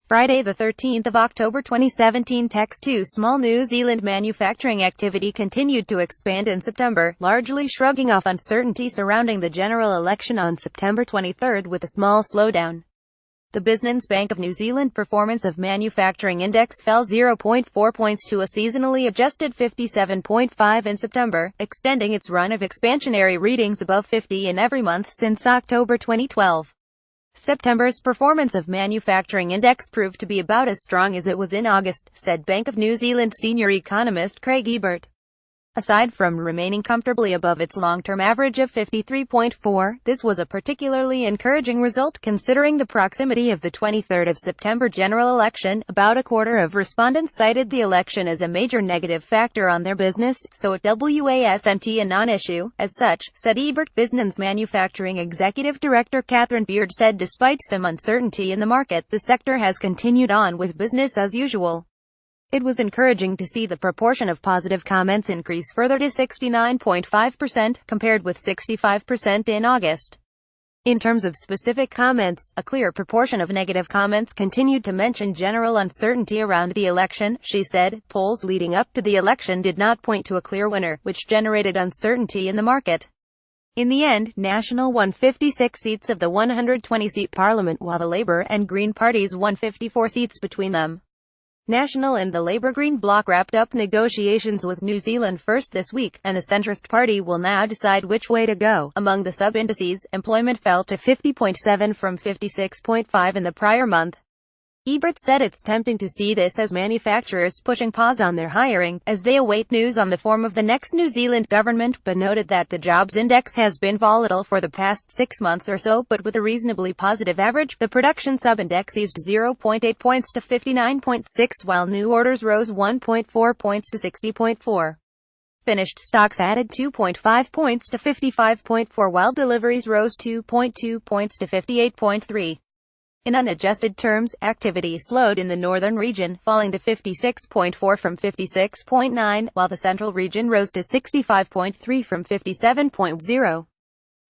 Friday the 13th of October 2017. Text 2. Small New Zealand manufacturing activity continued to expand in September, largely shrugging off uncertainty surrounding the general election on September 23 with a small slowdown. The Business Bank of New Zealand Performance of Manufacturing Index fell 0.4 points to a seasonally adjusted 57.5 in September, extending its run of expansionary readings above 50 in every month since October 2012. September's Performance of Manufacturing Index proved to be about as strong as it was in August, said Bank of New Zealand senior economist Craig Ebert. Aside from remaining comfortably above its long-term average of 53.4, this was a particularly encouraging result considering the proximity of the 23rd of September general election. About a quarter of respondents cited the election as a major negative factor on their business, so it wasn't a non-issue. As such, said Ebert. Business Manufacturing Executive Director Catherine Beard said despite some uncertainty in the market, the sector has continued on with business as usual. It was encouraging to see the proportion of positive comments increase further to 69.5%, compared with 65% in August. In terms of specific comments, a clear proportion of negative comments continued to mention general uncertainty around the election, she said. Polls leading up to the election did not point to a clear winner, which generated uncertainty in the market. In the end, National won 56 seats of the 120-seat parliament, while the Labour and Green parties won 54 seats between them. National and the Labour-Green bloc wrapped up negotiations with New Zealand First this week, and the centrist party will now decide which way to go. Among the sub-indices, employment fell to 50.7 from 56.5 in the prior month. Ebert said it's tempting to see this as manufacturers pushing pause on their hiring, as they await news on the form of the next New Zealand government, but noted that the jobs index has been volatile for the past 6 months or so, but with a reasonably positive average. The production sub-index eased 0.8 points to 59.6, while new orders rose 1.4 points to 60.4. Finished stocks added 2.5 points to 55.4, while deliveries rose 2.2 points to 58.3. In unadjusted terms, activity slowed in the northern region, falling to 56.4 from 56.9, while the central region rose to 65.3 from 57.0.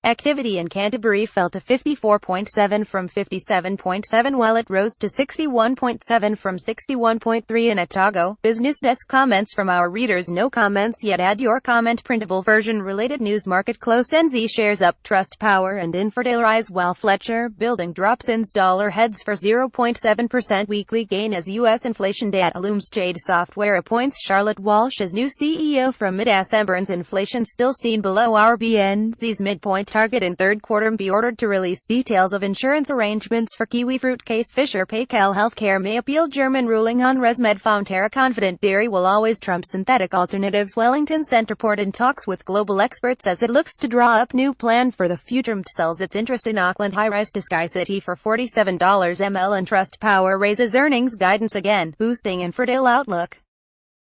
Activity in Canterbury fell to 54.7 from 57.7, while it rose to 61.7 from 61.3 in Otago. Business Desk comments from our readers. No comments yet. Add your comment. Printable version. Related news. Market close. NZ shares up, Trust Power and Infratil rise, while Fletcher Building drops. INS dollar heads for 0.7% weekly gain as U.S. inflation data looms. Jade Software appoints Charlotte Walsh as new CEO from mid-December. Inflation still seen below RBNZ's midpoint target in third quarter. Be ordered to release details of insurance arrangements for Kiwifruit case. Fisher Paykel Healthcare may appeal German ruling on ResMed. Fonterra confident dairy will always trump synthetic alternatives. Wellington Centreport in talks with global experts as it looks to draw up new plan for the future. Sells its interest in Auckland high-rise to Sky City for $47 ml, and Trust Power raises earnings guidance again, boosting Infratil outlook.